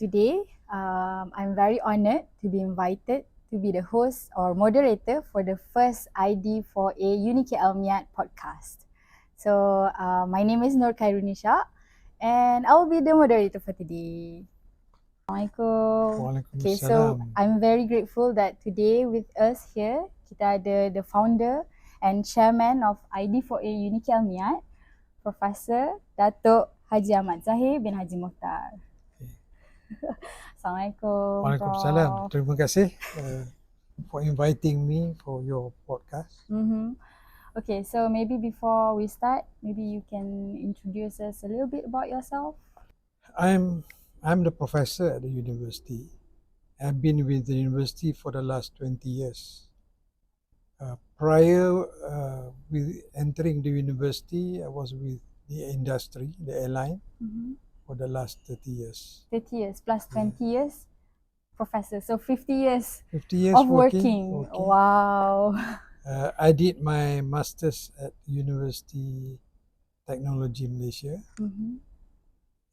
today, I'm very honored to be invited to be the host or moderator for the first ID4A Unique Almiat podcast. So, my name is Nur Khairunishak and I will be the moderator for today. Assalamualaikum. Okay, so I'm very grateful that today with us here, kita ada the founder and chairman of ID4A Unique Almiat, Professor Dato Haji Ahmad Zahir bin Haji Mokhtar. Assalamualaikum. Waalaikumsalam. Terima kasih for inviting me for your podcast. Okay, so maybe before we start, maybe you can introduce us a little bit about yourself. I'm the professor at the university. I've been with the university for the last 20 years. Prior with entering the university, I was with the industry, the airline, for the last 30 years. 30 years plus 20 years, professor. So 50 years, 50 years of working. Wow. I did my master's at University Technology Malaysia.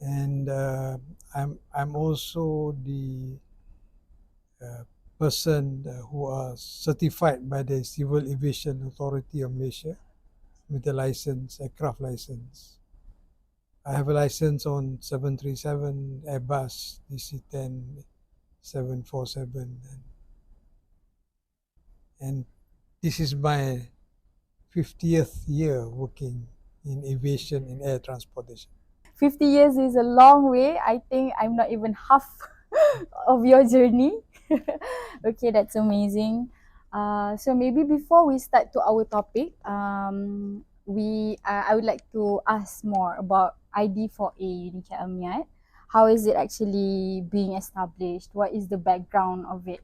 And I'm also the person who are certified by the Civil Aviation Authority of Malaysia with a license, aircraft license. I have a license on 737, Airbus, DC-10, 747, and this is my 50th year working in aviation and air transportation. 50 years is a long way. I think I'm not even half of your journey. Okay, that's amazing. So maybe before we start to our topic, I would like to ask more about ID4A Unique Almiat. How is it actually being established? What is the background of it?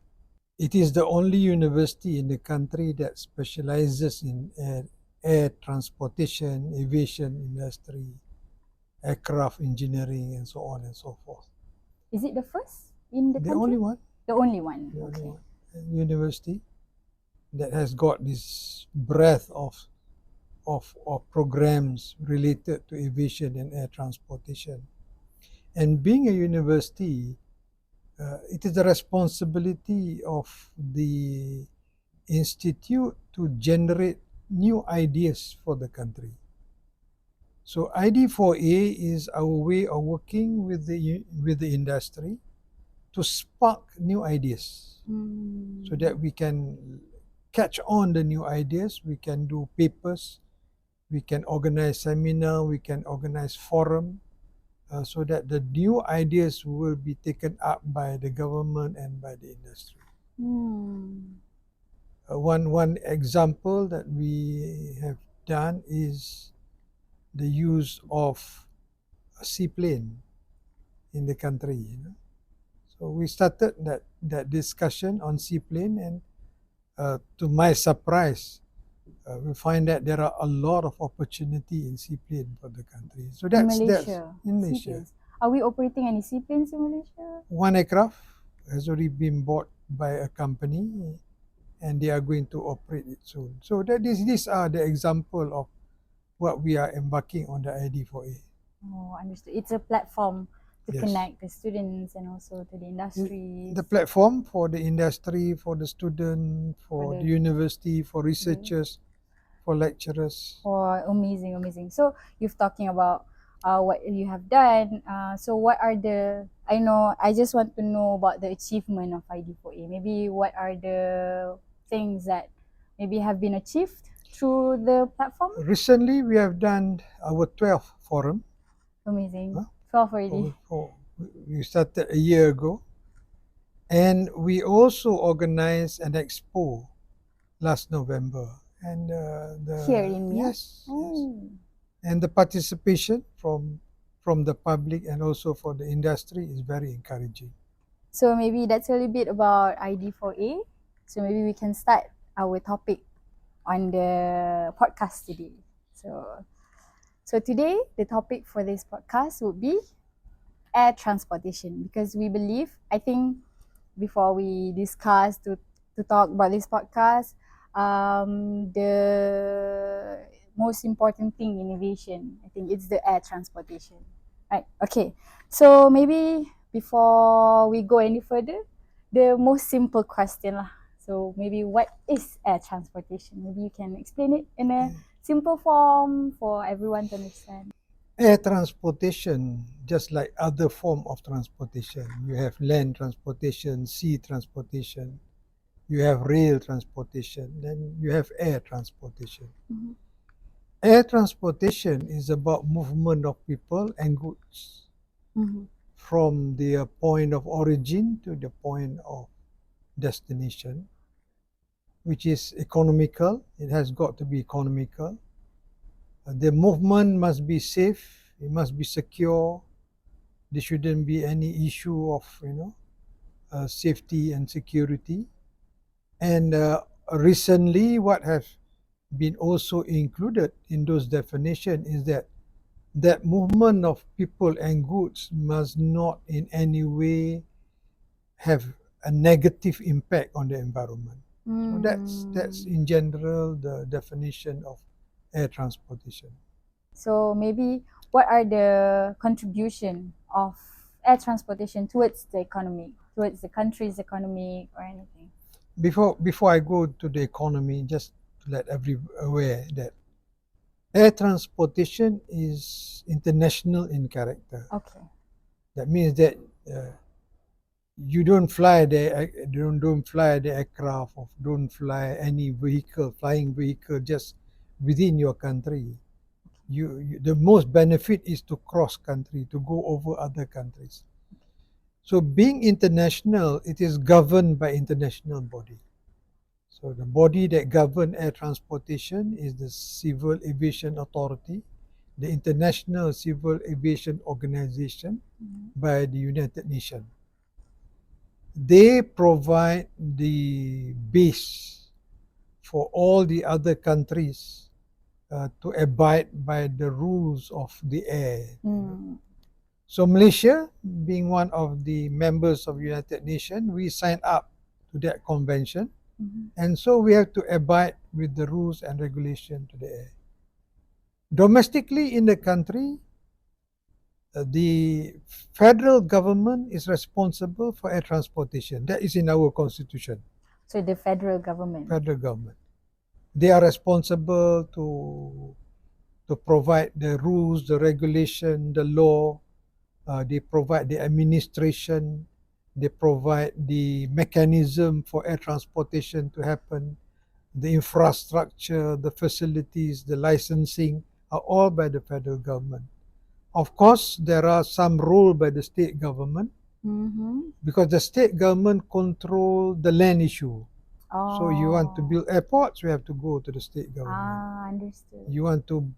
It is the only university in the country that specializes in air transportation, aviation industry, aircraft engineering, and so on and so forth. Is it the first in the country? The only one. The only one. The okay. only one. University that has got this breadth of programs related to aviation and air transportation. And being a university, it is the responsibility of the institute to generate new ideas for the country. So ID4A is our way of working with the industry to spark new ideas, so that we can catch on the new ideas. We can do papers, we can organize seminar, we can organize forum, so that the new ideas will be taken up by the government and by the industry. One example that we have done is the use of a seaplane in the country. So we started that discussion on seaplane, and to my surprise, we find that there are a lot of opportunity in seaplane for the country. So that's in Malaysia. Are we operating any seaplanes in Malaysia? One aircraft has already been bought by a company, and they are going to operate it soon. So these are the example of what we are embarking on the ID4A. Oh, understood. It's a platform to connect the students and also to the industry. The platform for the industry, for the student, for the university, for researchers, for lecturers. Oh, amazing. So you've talking about what you have done. So what are I just want to know about the achievement of ID4A. Maybe what are the things that maybe have been achieved through the platform? Recently, we have done our 12th forum. Amazing. 12 already. We started a year ago. And we also organized an expo last November. And here in Myanmar? Yes. And the participation from the public and also for the industry is very encouraging. So maybe that's a little bit about ID4A. So maybe we can start our topic on the podcast today. So today, the topic for this podcast would be air transportation, because we believe, I think before we discuss to talk about this podcast, the most important thing in aviation, I think it's the air transportation. Right, okay. So maybe before we go any further, the most simple question lah. So maybe what is air transportation? Maybe you can explain it in a simple form for everyone to understand. Air transportation, just like other form of transportation, you have land transportation, sea transportation, you have rail transportation, then you have air transportation. Mhm. Air transportation is about movement of people and goods Mhm. from their point of origin to the point of destination, which is economical. It has got to be economical. The movement must be safe, it must be secure. There shouldn't be any issue of safety and security. And recently, what has been also included in those definitions is that movement of people and goods must not in any way have a negative impact on the environment. So that's in general the definition of air transportation. So maybe what are the contribution of air transportation towards the economy, towards the country's economy or anything? Before I go to the economy, just to let everyone aware that air transportation is international in character. Okay. That means that you don't fly the aircraft or don't fly any flying vehicle just within your country. The most benefit is to cross country, to go over other countries. So being international, it is governed by international body. So the body that governs air transportation is the Civil Aviation Authority, the International Civil Aviation Organization by the United Nations. They provide the base for all the other countries to abide by the rules of the air. So Malaysia, being one of the members of United Nations, we signed up to that convention. And so we have to abide with the rules and regulation to the air. Domestically in the country, the federal government is responsible for air transportation. That is in our constitution. So the federal government. Federal government. They are responsible to provide the rules, the regulation, the law. They provide the administration. They provide the mechanism for air transportation to happen. The infrastructure, the facilities, the licensing are all by the federal government. Of course, there are some role by the state government because the state government control the land issue. So you want to build airports, we have to go to the state government. Understood. You want to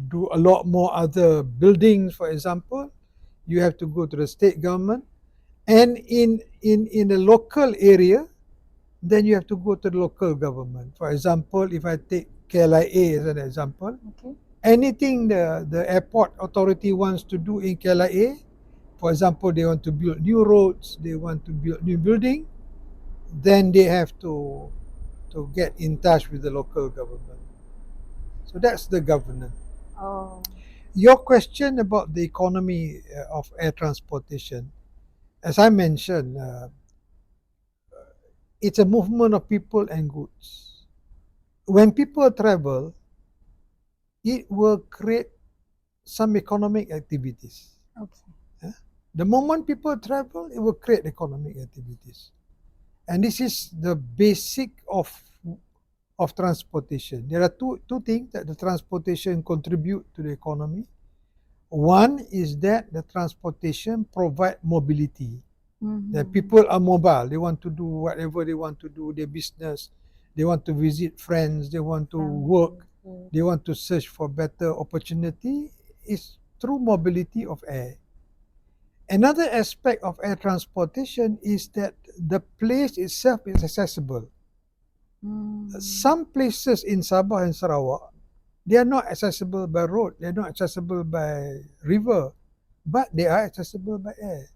do a lot more other buildings, for example, you have to go to the state government. And in a local area, then you have to go to the local government. For example, if I take KLIA as an example, anything the airport authority wants to do in KLIA, for example, they want to build new roads, they want to build new building, then they have to get in touch with the local government. So that's the governance. Your question about the economy of air transportation, as I mentioned, it's a movement of people and goods. When people travel, it will create some economic activities. The moment people travel, it will create economic activities. And this is the basic of transportation. There are two things that the transportation contribute to the economy. One is that the transportation provide mobility. That people are mobile. They want to do whatever they want to do, their business. They want to visit friends. They want to work. They want to search for better opportunity. It's through mobility of air. Another aspect of air transportation is that the place itself is accessible. Some places in Sabah and Sarawak, they are not accessible by road, they are not accessible by river, but they are accessible by air.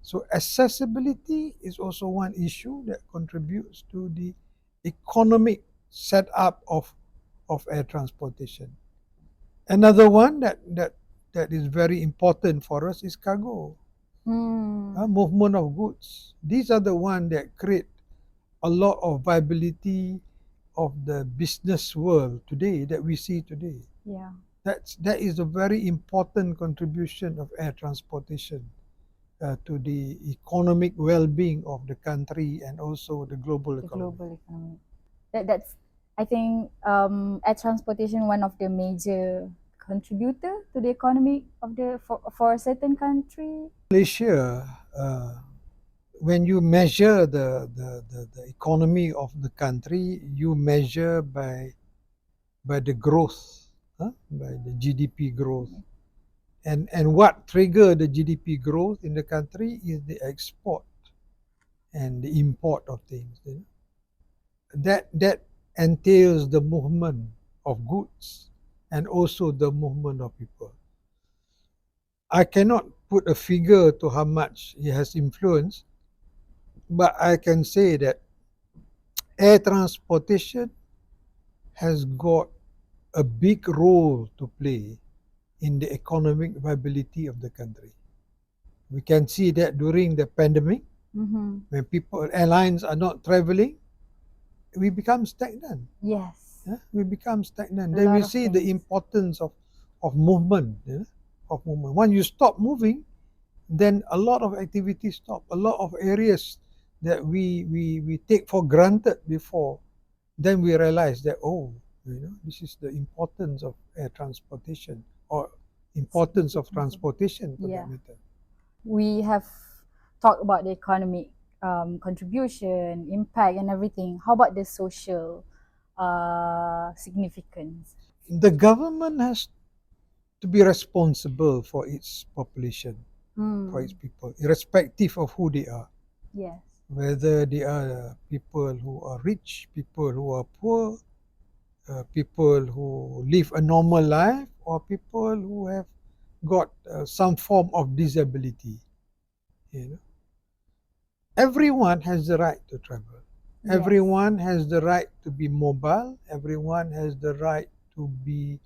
So accessibility is also one issue that contributes to the economic setup of air transportation. Another one that is very important for us is cargo. movement of goods. These are the ones that create a lot of viability of the business world today that we see today. Yeah. That is a very important contribution of air transportation to the economic well-being of the country and also the global The economy. global economy. That's I think air transportation one of the major contributor to the economy of the for a certain country. Malaysia, when you measure the economy of the country, you measure by the growth, by the GDP growth. And what trigger the GDP growth in the country is the export and the import of things. That entails the movement of goods and also the movement of people. I cannot put a figure to how much it has influenced, but I can say that air transportation has got a big role to play in the economic viability of the country. We can see that during the pandemic, when airlines are not traveling, we become stagnant. Yes. We become stagnant. Then we see the importance of movement. Of movement. When you stop moving, then a lot of activities stop. A lot of areas that we take for granted before, then we realize that this is the importance of air transportation or importance of transportation for that matter. We have talked about the economic contribution, impact, and everything. How about the social significance? The government has to be responsible for its population, for its people, irrespective of who they are. Yes. Whether they are people who are rich, people who are poor, people who live a normal life, or people who have got some form of disability. Everyone has the right to travel. Yes. Everyone has the right to be mobile. Everyone has the right to be,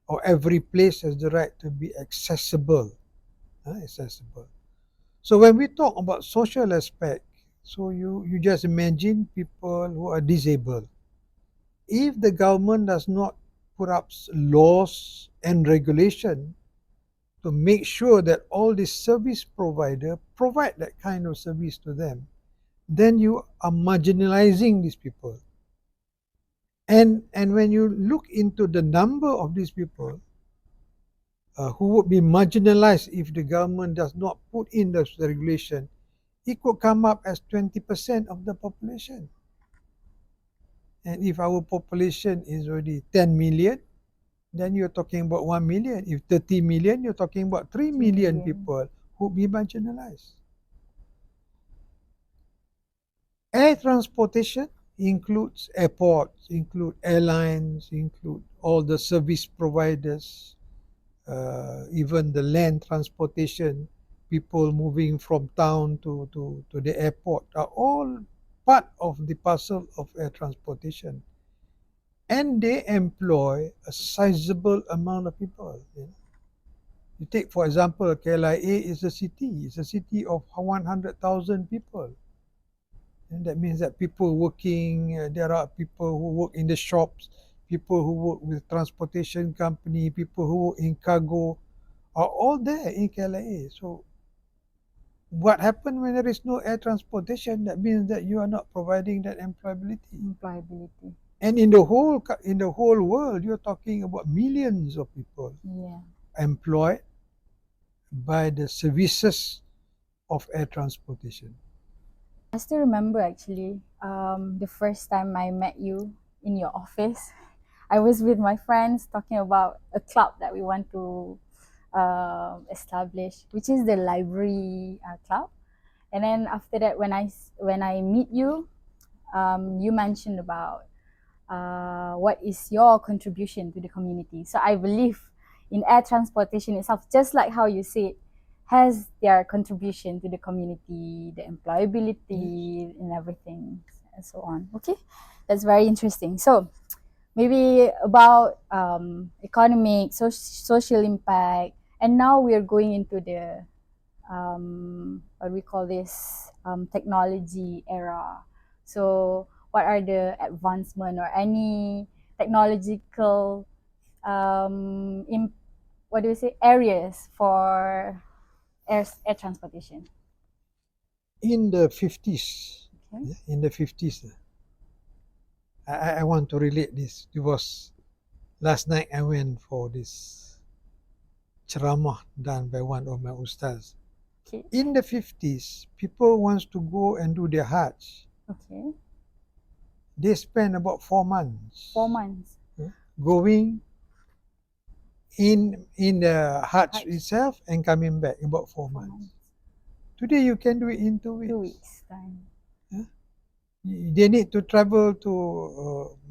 or every place has the right to be accessible. Accessible. So when we talk about social aspect, so you just imagine people who are disabled. If the government does not put up laws and regulation to make sure that all the service provider provide that kind of service to them, then you are marginalizing these people. And when you look into the number of these people who would be marginalized if the government does not put in the regulation, it could come up as 20% of the population. And if our population is already 10 million, then you're talking about 1 million. If 30 million, you're talking about 3 million people who will be marginalized. Air transportation includes airports, include airlines, include all the service providers, even the land transportation, people moving from town to the airport are all part of the parcel of air transportation. And they employ a sizable amount of people. You take, for example, KLIA is a city. It's a city of 100,000 people. And that means that people working, there are people who work in the shops, people who work with transportation company, people who work in cargo, are all there in KLIA. So what happens when there is no air transportation? That means that you are not providing that employability. Employability. And in the whole world, you're talking about millions of people employed by the services of air transportation. I still remember actually the first time I met you in your office. I was with my friends talking about a club that we want to establish, which is the library club. And then after that, when I meet you, you mentioned about what is your contribution to the community. So I believe in air transportation itself, just like how you said, has their contribution to the community, the employability, and everything, and so on. Okay, that's very interesting. So maybe about economic, social impact, and now we're going into the what we call this technology era. So what are the advancement or any technological what do you say areas for air transportation? In the 50s, Okay. in the 50s, I want to relate this. It was last night I went for this ceramah done by one of my ustaz. Okay. In the 50s, people wants to go and do their Hajj. Okay. They spend about 4 months 4 months. going in the Hajj Hajj. itself and coming back about 4 months. Today you can do it in 2 weeks. 2 weeks time. They need to travel to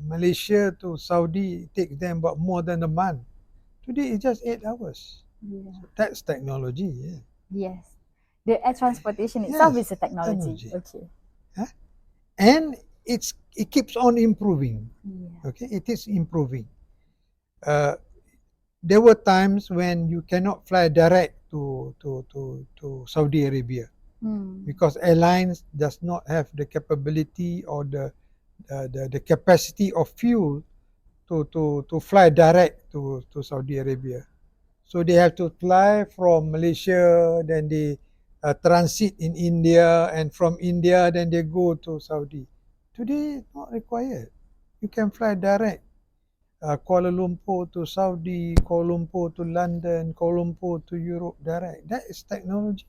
Malaysia to Saudi. It takes them about more than a month. Today it's just 8 hours. Yeah. So that's technology. Yeah. Yes. The air transportation itself Yes, is a technology. technology. Okay. And it keeps on improving. Yeah. Okay, it is improving. There were times when you cannot fly direct to Saudi Arabia because airlines does not have the capability or the capacity of fuel to fly direct to Saudi Arabia. So they have to fly from Malaysia, then they transit in India, and from India, then they go to Saudi. Today, not required. You can fly direct. Kuala Lumpur to Saudi, Kuala Lumpur to London, Kuala Lumpur to Europe direct. That is technology.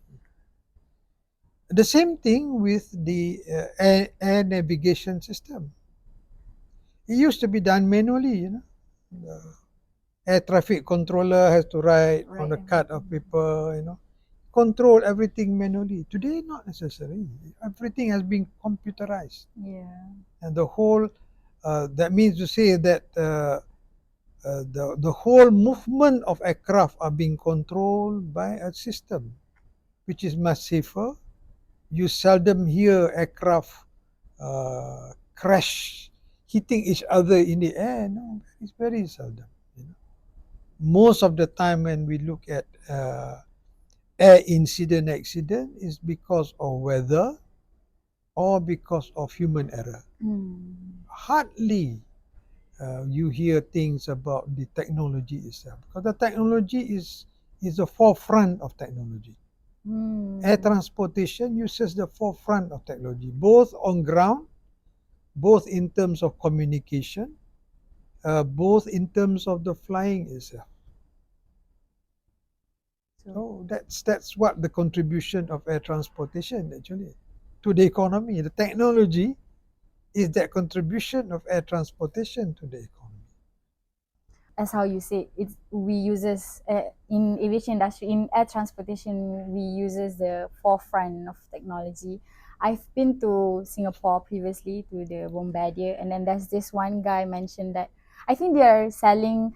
The same thing with the air navigation system. It used to be done manually, you know. The air traffic controller has to write on the card of paper, you know. Control everything manually. Today, not necessary. Everything has been computerized. Yeah. And the whole, that means to say that the whole movement of aircraft are being controlled by a system which is much safer. You seldom hear aircraft crash, hitting each other in the air. No, it's very seldom. You know. Most of the time when we look at air accident is because of weather or because of human error. Hardly you hear things about the technology itself, because the technology is the forefront of technology. Air transportation uses the forefront of technology, both on ground, both in terms of communication, both in terms of the flying itself. So that's what the contribution of air transportation actually to the economy. The technology is that contribution of air transportation to the economy. As how you say, we uses in aviation industry, in air transportation, we uses the forefront of technology. I've been to Singapore previously to the Bombardier, and then there's this one guy mentioned that I think they are selling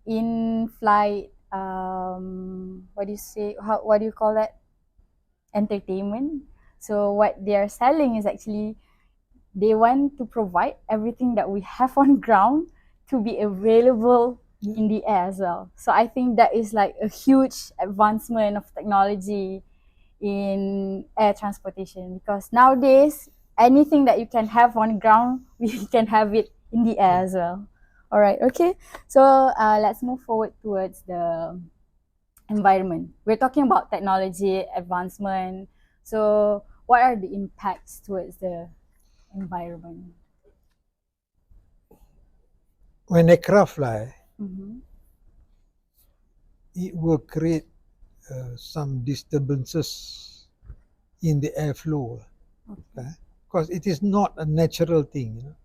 in flight what do you say? What do you call that? Entertainment. So what they are selling is actually they want to provide everything that we have on ground to be available in the air as well. So I think that is like a huge advancement of technology in air transportation, because nowadays anything that you can have on ground, we can have it in the air as well. All right, okay. So let's move forward towards the environment. We're talking about technology advancement. So what are the impacts towards the environment? When aircraft fly, it will create some disturbances in the airflow, because it is not a natural thing. You know?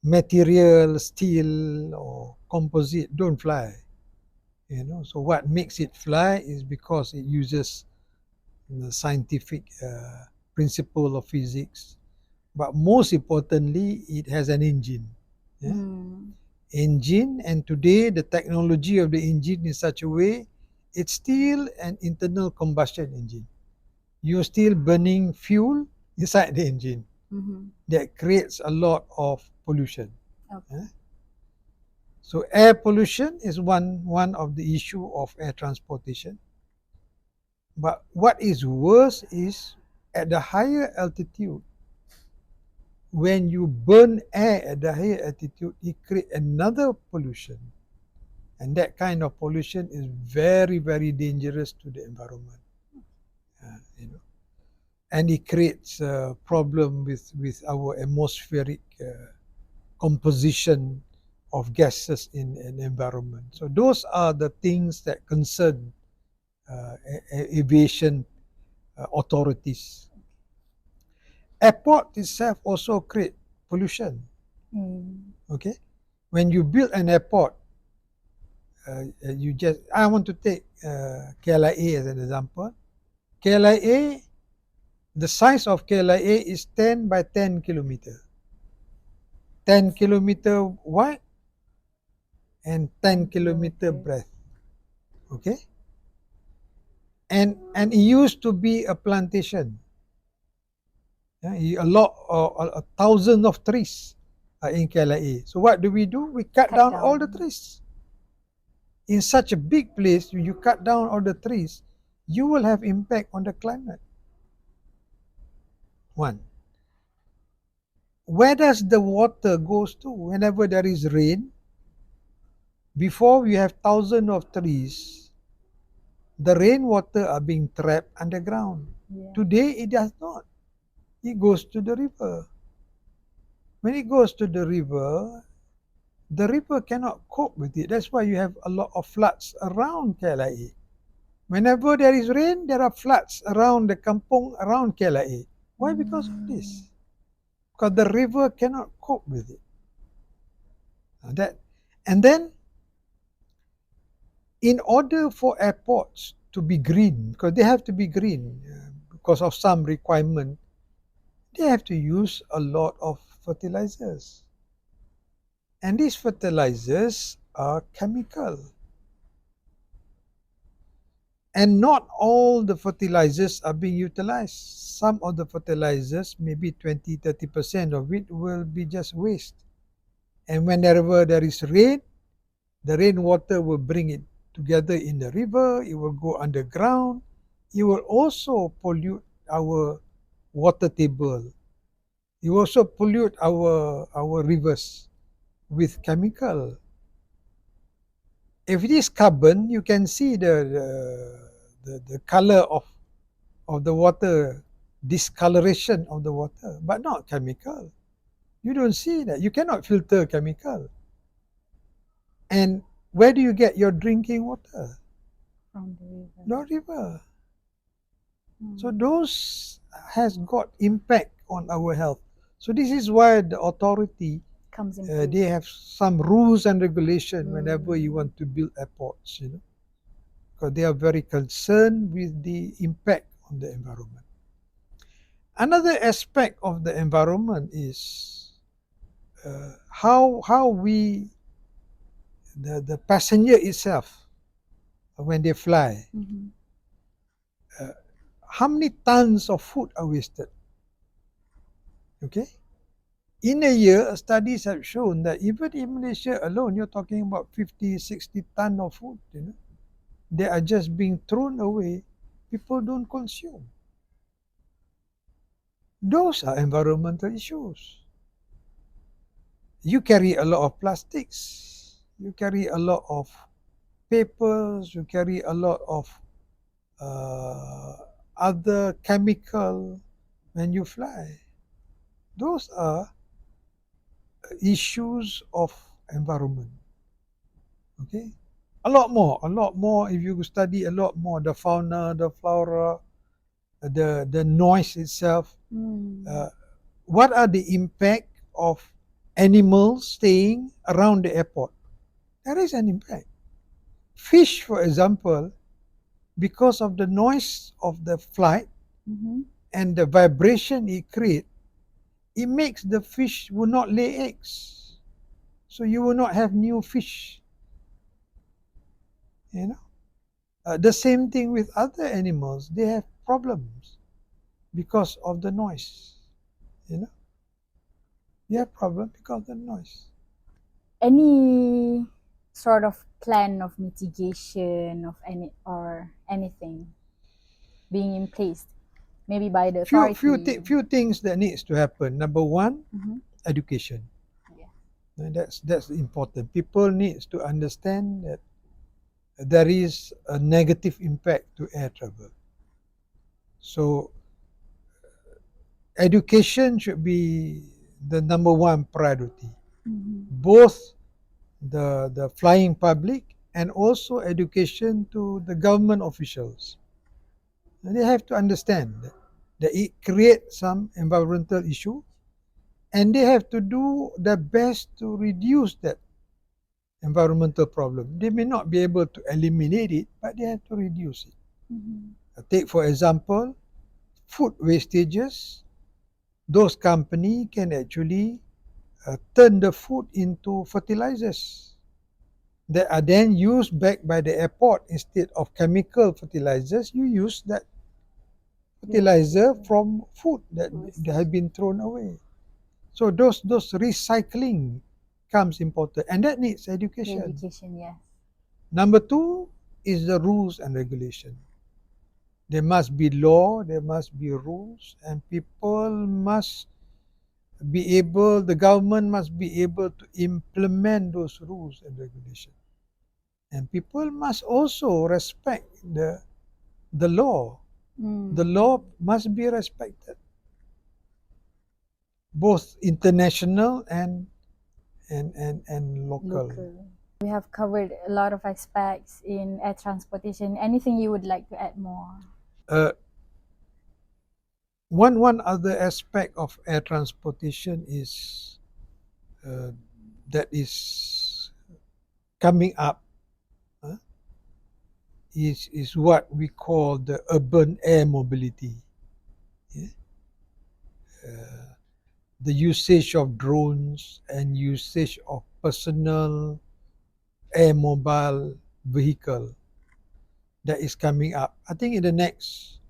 Material, steel or composite don't fly. You know, so what makes it fly is because it uses the scientific principle of physics, but most importantly, it has an engine. Engine, and today the technology of the engine is such a way, it's still an internal combustion engine. You're still burning fuel inside the engine. That creates a lot of pollution. So air pollution is one of the issue of air transportation. But what is worse is at the higher altitude, when you burn air at the higher altitude, it creates another pollution. And that kind of pollution is very, very dangerous to the environment. You know, and it creates a problem with our atmospheric composition of gases in an environment. So those are the things that concern aviation authorities. Airport itself also create pollution. Okay, when you build an airport, I want to take KLIA as an example. KLIA, the size of KLIA is 10 by 10 kilometer. 10 kilometer wide and 10 kilometer breadth. Okay, and it used to be a plantation. A thousand of trees in KLIA. So what do? We cut down all the trees. In such a big place, when you cut down all the trees, you will have impact on the climate. One. Where does the water goes to? Whenever there is rain, before we have thousands of trees, the rainwater are being trapped underground. Yeah. Today it does not. It goes to the river. When it goes to the river cannot cope with it. That's why you have a lot of floods around KLIA. Whenever there is rain, there are floods around the kampung, around KLIA. Why? Because of this. Because the river cannot cope with it. And then, in order for airports to be green, because they have to be green because of some requirement, they have to use a lot of fertilizers. And these fertilizers are chemical. And not all the fertilizers are being utilized. Some of the fertilizers, maybe 20-30% of it will be just waste. And whenever there is rain, the rainwater will bring it together in the river, it will go underground. It will also pollute our water table. It will also pollute our rivers with chemical. If it is carbon, you can see the color of the water, discoloration of the water, but not chemical. You don't see that. You cannot filter chemical. And where do you get your drinking water? From the river. The river. So those has got impact on our health. So this is why the authority comes in. They have some rules and regulation whenever you want to build airports, you know, because they are very concerned with the impact on the environment. Another aspect of the environment is how we the passenger itself when they fly. How many tons of food are wasted? Okay. In a year, studies have shown that even in Malaysia alone, you're talking about 50-60 tons of food, you know. They are just being thrown away. People don't consume. Those are environmental issues. You carry a lot of plastics. You carry a lot of papers. You carry a lot of other chemical when you fly. Those are issues of environment. Okay, a lot more. If you study a lot more, the fauna, the flora, the noise itself. What are the impact of animals staying around the airport? There is an impact. Fish, for example, because of the noise of the flight and the vibration it creates, it makes the fish will not lay eggs. So you will not have new fish. You know, the same thing with other animals. They have problems because of the noise. You know, they have problems because of the noise. Any sort of plan of mitigation of anything being in place, maybe by the authority? Few things that needs to happen. Number one, education. Yeah. And that's important. People needs to understand that there is a negative impact to air travel. So education should be the number one priority. Both the flying public and also education to the government officials. And they have to understand that it creates some environmental issue, and they have to do their best to reduce that environmental problem. They may not be able to eliminate it, but they have to reduce it. Take for example, food wastages. Those companies can actually turn the food into fertilizers that are then used back by the airport. Instead of chemical fertilizers, you use that fertilizer from food that have been thrown away. So those recycling comes important, and that needs education. Education, yes. Number two is the rules and regulation. There must be law, there must be rules, and people must be able, the government must be able to implement those rules and regulations. And people must also respect the law. The law must be respected, both international and local. We have covered a lot of aspects in air transportation. Anything you would like to add more? One other aspect of air transportation is that is coming up is what we call the urban air mobility. The usage of drones and usage of personal air mobile vehicle that is coming up. I think in the next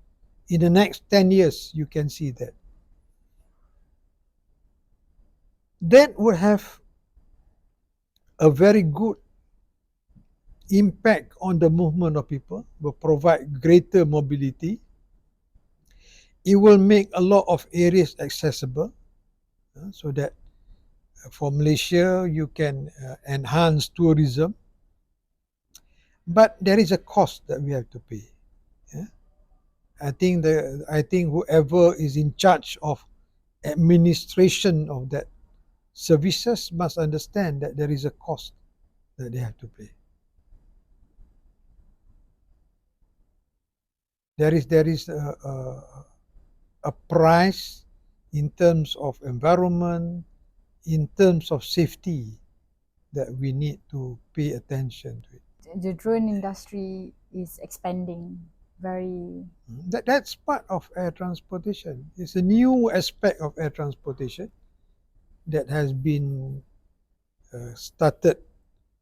10 years you can see that. That will have a very good impact on the movement of people, will provide greater mobility. It will make a lot of areas accessible, so that for Malaysia you can enhance tourism. But there is a cost that we have to pay. I think whoever is in charge of administration of that services must understand that there is a cost that they have to pay. There is a price in terms of environment, in terms of safety, that we need to pay attention to it. The drone industry is expanding very. That's part of air transportation. It's a new aspect of air transportation that has been started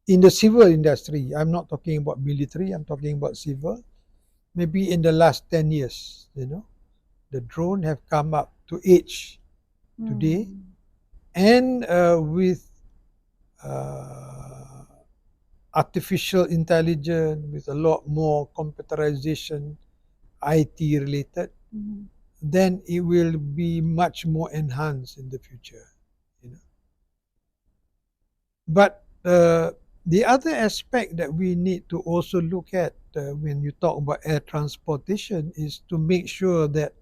in the civil industry. I'm not talking about military, I'm talking about civil. Maybe in the last 10 years, the drone have come up to age today, and with artificial intelligence, with a lot more computerization, IT related, then it will be much more enhanced in the future. But the other aspect that we need to also look at when you talk about air transportation is to make sure that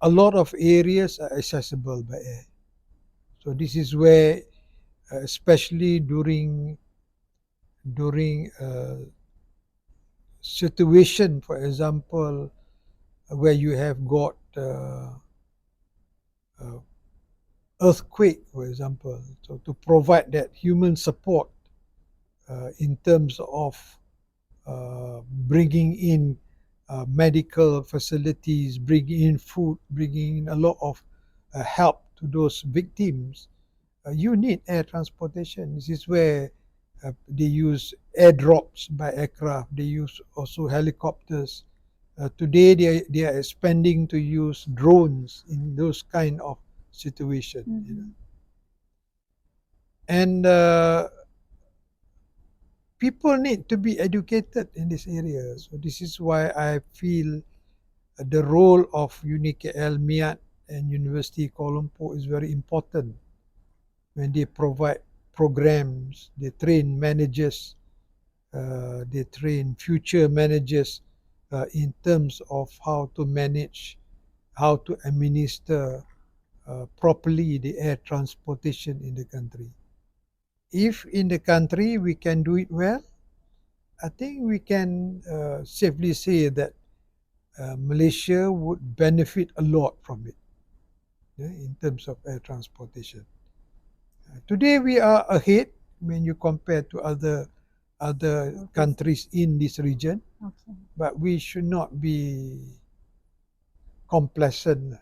a lot of areas are accessible by air. So this is where, especially during situation, for example, where you have got earthquake, for example, so to provide that human support in terms of bringing in medical facilities, bringing in food, bringing in a lot of help to those victims, you need air transportation. This is where they use airdrops by aircraft. They use also helicopters. Today they are expanding to use drones in those kind of situations. And people need to be educated in this area. So this is why I feel the role of UniKL, MIAT and University Kuala Lumpur is very important when they provide programs, they train managers, they train future managers in terms of how to manage, how to administer properly the air transportation in the country. If in the country we can do it well, I think we can safely say that Malaysia would benefit a lot from it, in terms of air transportation. Today we are ahead when you compare to other countries in this region, but we should not be complacent.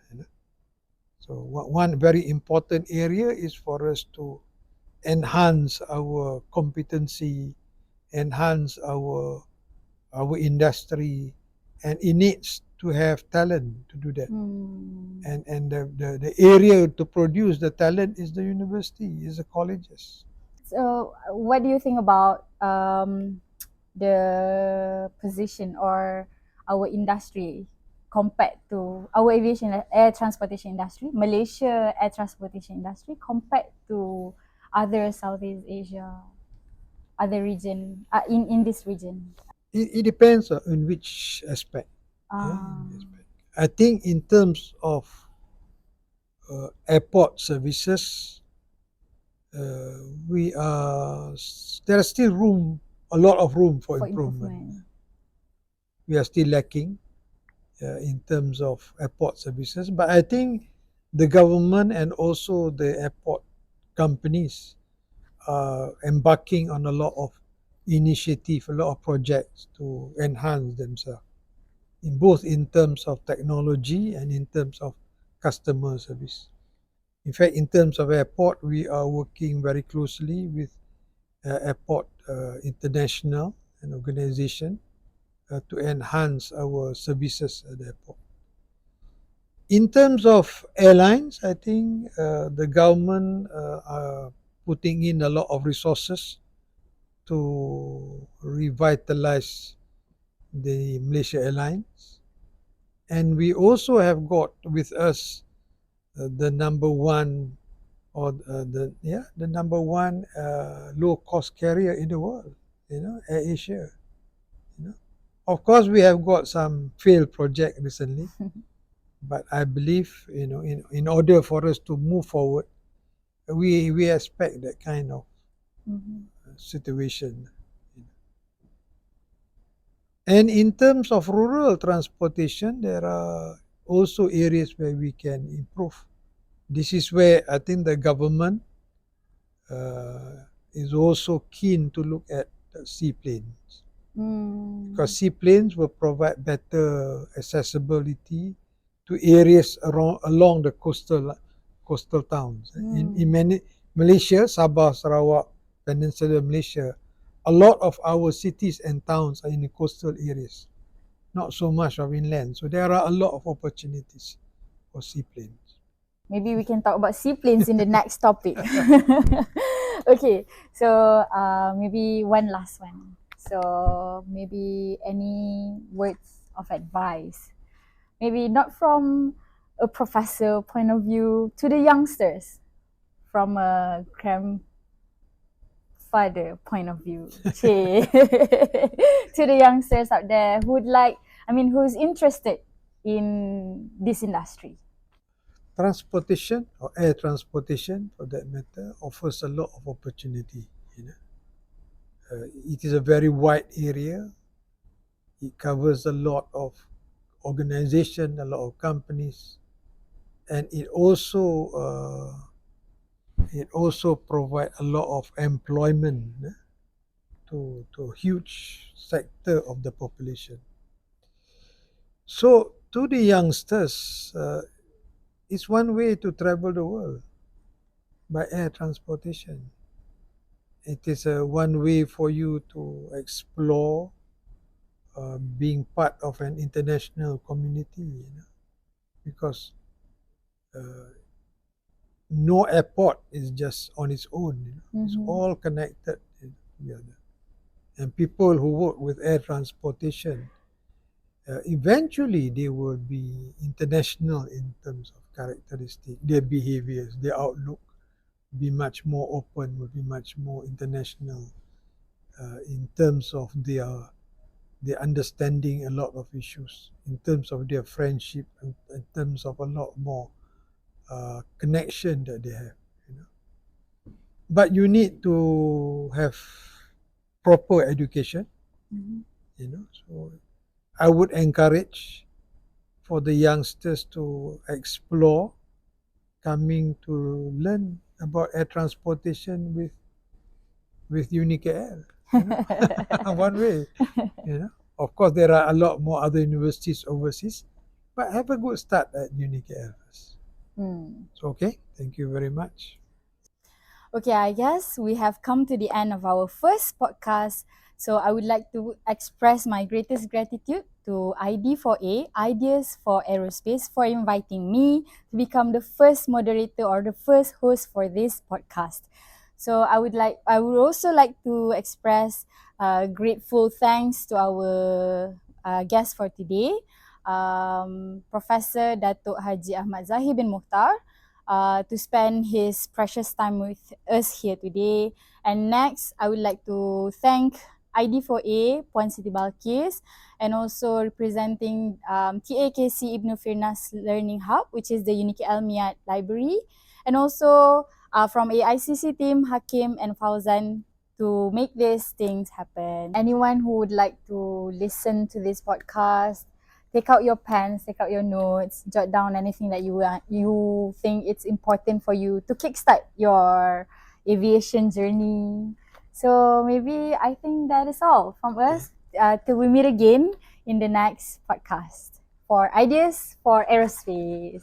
So one very important area is for us to enhance our competency, enhance our industry, and it needs to have talent to do that. And the area to produce the talent is the university, is the colleges. So, what do you think about the position or our industry compared to our aviation air transportation industry, Malaysia air transportation industry compared to other Southeast Asia, other region in this region? It depends on which aspect. I think in terms of airport services, there is still a lot of room for improvement. We are still lacking in terms of airport services, but I think the government and also the airport companies are embarking on a lot of initiative, a lot of projects to enhance themselves, both in terms of technology and in terms of customer service. In fact, in terms of airport, we are working very closely with Airport International, an organization, to enhance our services at the airport. In terms of airlines, I think the government are putting in a lot of resources to revitalize the Malaysia Airlines. And we also have got with us the number one the number one low cost carrier in the world, AirAsia. Of course, we have got some failed project recently, but I believe in order for us to move forward, we expect that kind of situation. And in terms of rural transportation, there are also areas where we can improve. This is where I think the government is also keen to look at seaplanes. Because seaplanes will provide better accessibility to areas along the coastal towns. In many Malaysia, Sabah, Sarawak, Peninsular Malaysia, a lot of our cities and towns are in the coastal areas, not so much of inland. So there are a lot of opportunities for seaplanes. Maybe we can talk about seaplanes in the next topic. Okay, so maybe one last one. So maybe any words of advice, maybe not from a professor point of view, to the youngsters from a grandfather point of view, to the youngsters out there who's interested in this industry. Transportation, or air transportation for that matter, offers a lot of opportunity. It is a very wide area. It covers a lot of organization, a lot of companies, and it also provide a lot of employment to a huge sector of the population. So to the youngsters, it's one way to travel the world by air transportation. It is one way for you to explore being part of an international community, because no airport is just on its own. It's all connected together. And people who work with air transportation, eventually they will be international in terms of characteristic, their behaviors, their outlook be much more open, will be much more international in terms of their understanding a lot of issues, in terms of their friendship, and in terms of a lot more connection that they have. But you need to have proper education. So I would encourage for the youngsters to explore coming to learn about air transportation with Unique Air. One way. Of course, there are a lot more other universities overseas, but have a good start at Unique Air first. So, okay, thank you very much. Okay, I guess we have come to the end of our first podcast. So I would like to express my greatest gratitude to ID4A, Ideas for Aerospace, for inviting me to become the first moderator or the first host for this podcast. So I would also like to express grateful thanks to our guest for today, Professor Dato Haji Ahmad Zahir bin Mokhtar, to spend his precious time with us here today. And next, I would like to thank ID4A, Puan Siti Balkis, and also representing TAKC Ibn Firnas Learning Hub, which is the Unique Almiat Library, and also from AICC team, Hakim and Fauzan, to make these things happen. Anyone who would like to listen to this podcast, take out your pens, take out your notes, jot down anything that you think it's important for you to kickstart your aviation journey. So maybe I think that is all from us. Till we meet again in the next podcast for Ideas for Aerospace.